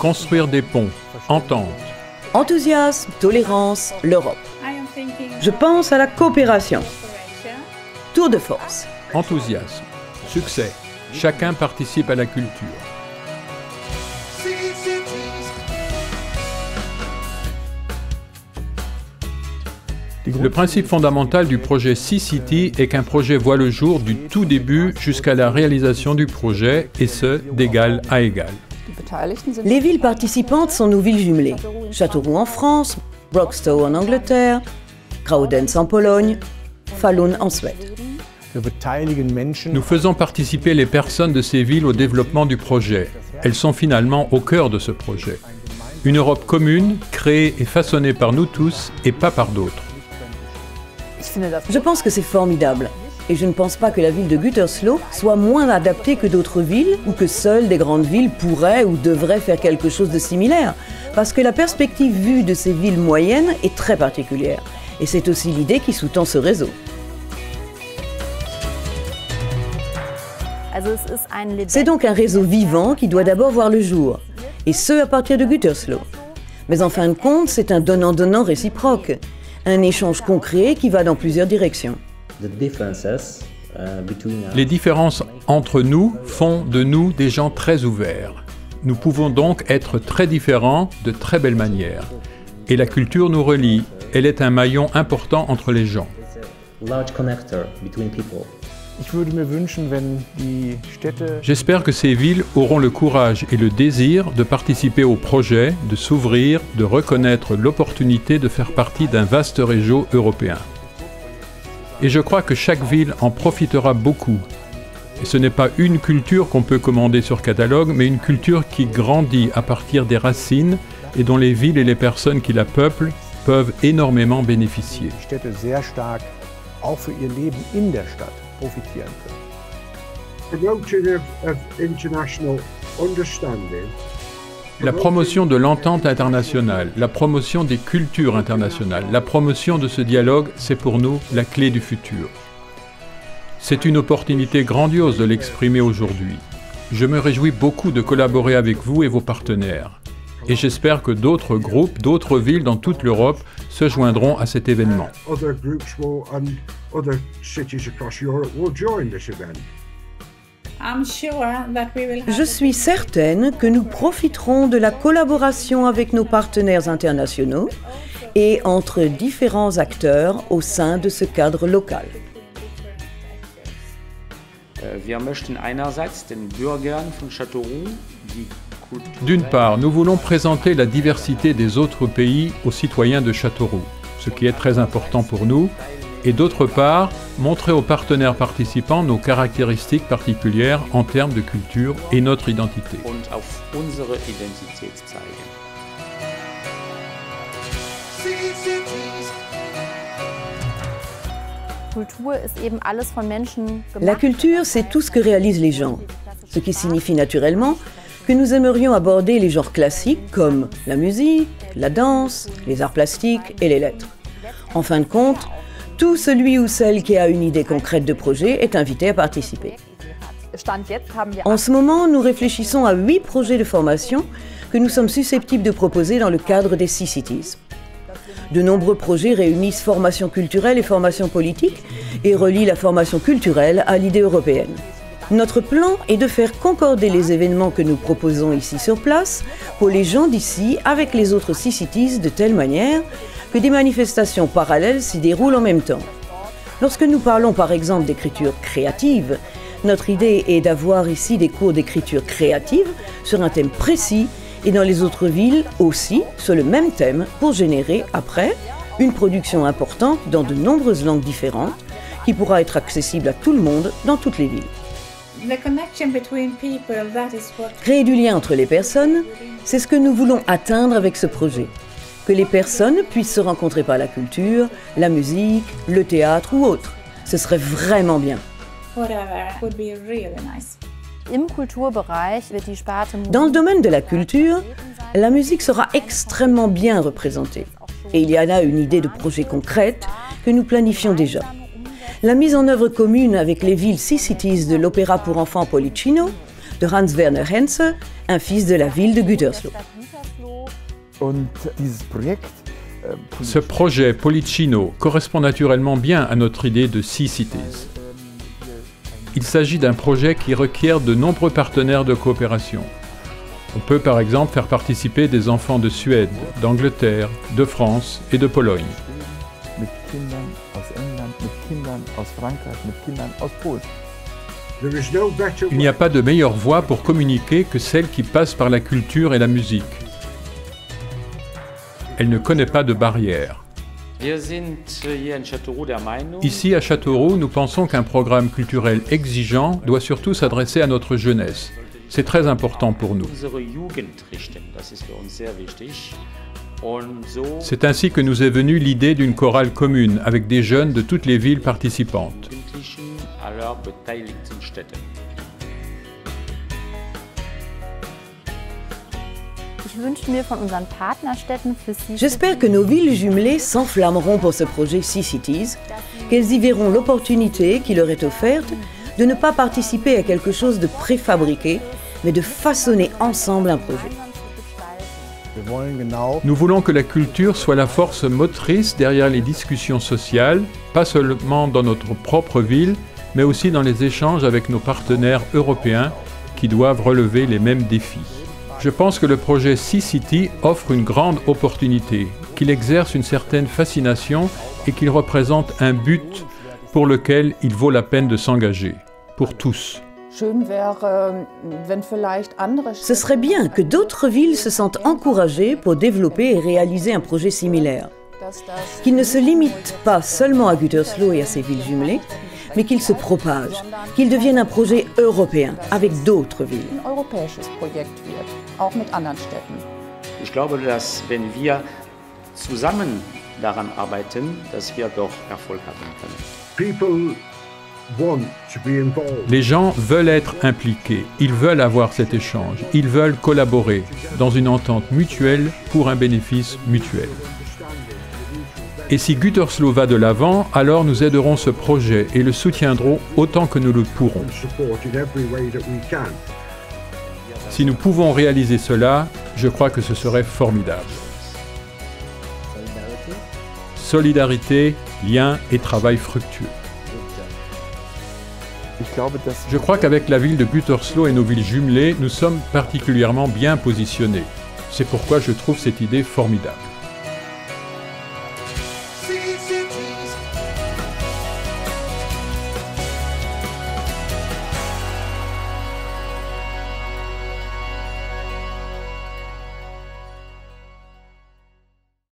construire des ponts, entente. Enthousiasme, tolérance, l'Europe. Je pense à la coopération. Tour de force. Enthousiasme, succès. Chacun participe à la culture. Le principe fondamental du projet Sea City est qu'un projet voit le jour du tout début jusqu'à la réalisation du projet, et ce, d'égal à égal. Les villes participantes sont nos villes jumelées. Châteauroux en France, Broxtowe en Angleterre, Graudenz en Pologne, Falun en Suède. Nous faisons participer les personnes de ces villes au développement du projet. Elles sont finalement au cœur de ce projet. Une Europe commune, créée et façonnée par nous tous et pas par d'autres. Je pense que c'est formidable. Et je ne pense pas que la ville de Gütersloh soit moins adaptée que d'autres villes ou que seules des grandes villes pourraient ou devraient faire quelque chose de similaire. Parce que la perspective vue de ces villes moyennes est très particulière. Et c'est aussi l'idée qui sous-tend ce réseau. C'est donc un réseau vivant qui doit d'abord voir le jour. Et ce, à partir de Gütersloh. Mais en fin de compte, c'est un donnant-donnant réciproque. Un échange concret qui va dans plusieurs directions. Les différences entre nous font de nous des gens très ouverts. Nous pouvons donc être très différents de très belle manière. Et la culture nous relie. Elle est un maillon important entre les gens. J'espère que ces villes auront le courage et le désir de participer au projet, de s'ouvrir, de reconnaître l'opportunité de faire partie d'un vaste réseau européen. Et je crois que chaque ville en profitera beaucoup. Et ce n'est pas une culture qu'on peut commander sur catalogue, mais une culture qui grandit à partir des racines et dont les villes et les personnes qui la peuplent peuvent énormément bénéficier. La promotion de l'entente internationale, la promotion des cultures internationales, la promotion de ce dialogue, c'est pour nous la clé du futur. C'est une opportunité grandiose de l'exprimer aujourd'hui. Je me réjouis beaucoup de collaborer avec vous et vos partenaires. Et j'espère que d'autres groupes, d'autres villes dans toute l'Europe se joindront à cet événement. Je suis certaine que nous profiterons de la collaboration avec nos partenaires internationaux et entre différents acteurs au sein de ce cadre local. D'une part, nous voulons présenter la diversité des autres pays aux citoyens de Châteauroux, ce qui est très important pour nous, et d'autre part, montrer aux partenaires participants nos caractéristiques particulières en termes de culture et notre identité. La culture, c'est tout ce que réalisent les gens, ce qui signifie naturellement que nous aimerions aborder les genres classiques comme la musique, la danse, les arts plastiques et les lettres. En fin de compte, tout celui ou celle qui a une idée concrète de projet est invité à participer. En ce moment, nous réfléchissons à 8 projets de formation que nous sommes susceptibles de proposer dans le cadre des Sea Cities. De nombreux projets réunissent formation culturelle et formation politique et relient la formation culturelle à l'idée européenne. Notre plan est de faire concorder les événements que nous proposons ici sur place pour les gens d'ici avec les autres Sea Cities de telle manière que des manifestations parallèles s'y déroulent en même temps. Lorsque nous parlons par exemple d'écriture créative, notre idée est d'avoir ici des cours d'écriture créative sur un thème précis et dans les autres villes aussi sur le même thème pour générer après une production importante dans de nombreuses langues différentes qui pourra être accessible à tout le monde dans toutes les villes. Créer du lien entre les personnes, c'est ce que nous voulons atteindre avec ce projet. Que les personnes puissent se rencontrer par la culture, la musique, le théâtre ou autre. Ce serait vraiment bien. Dans le domaine de la culture, la musique sera extrêmement bien représentée. Et il y en a une idée de projet concrète que nous planifions déjà. La mise en œuvre commune avec les villes Sea Cities de l'Opéra pour enfants Policino de Hans Werner Henze, un fils de la ville de Gütersloh. Ce projet Policino correspond naturellement bien à notre idée de Sea Cities. Il s'agit d'un projet qui requiert de nombreux partenaires de coopération. On peut par exemple faire participer des enfants de Suède, d'Angleterre, de France et de Pologne. Il n'y a pas de meilleure voie pour communiquer que celle qui passe par la culture et la musique. Elle ne connaît pas de barrières. Ici, à Châteauroux, nous pensons qu'un programme culturel exigeant doit surtout s'adresser à notre jeunesse. C'est très important pour nous. C'est ainsi que nous est venue l'idée d'une chorale commune avec des jeunes de toutes les villes participantes. J'espère que nos villes jumelées s'enflammeront pour ce projet Sea Cities, qu'elles y verront l'opportunité qui leur est offerte de ne pas participer à quelque chose de préfabriqué, mais de façonner ensemble un projet. Nous voulons que la culture soit la force motrice derrière les discussions sociales, pas seulement dans notre propre ville, mais aussi dans les échanges avec nos partenaires européens qui doivent relever les mêmes défis. Je pense que le projet Sea City offre une grande opportunité, qu'il exerce une certaine fascination et qu'il représente un but pour lequel il vaut la peine de s'engager, pour tous. Ce serait bien que d'autres villes se sentent encouragées pour développer et réaliser un projet similaire. Qu'il ne se limite pas seulement à Gütersloh et à ses villes jumelées, mais qu'il se propage, qu'il devienne un projet européen avec d'autres villes. Ich glaube, dass wenn wir zusammen daran arbeiten, dass wir doch Erfolg haben können. Les gens veulent être impliqués, ils veulent avoir cet échange, ils veulent collaborer dans une entente mutuelle pour un bénéfice mutuel. Et si Gütersloh va de l'avant, alors nous aiderons ce projet et le soutiendrons autant que nous le pourrons. Si nous pouvons réaliser cela, je crois que ce serait formidable. Solidarité, lien et travail fructueux. Je crois qu'avec la ville de Gütersloh et nos villes jumelées, nous sommes particulièrement bien positionnés. C'est pourquoi je trouve cette idée formidable.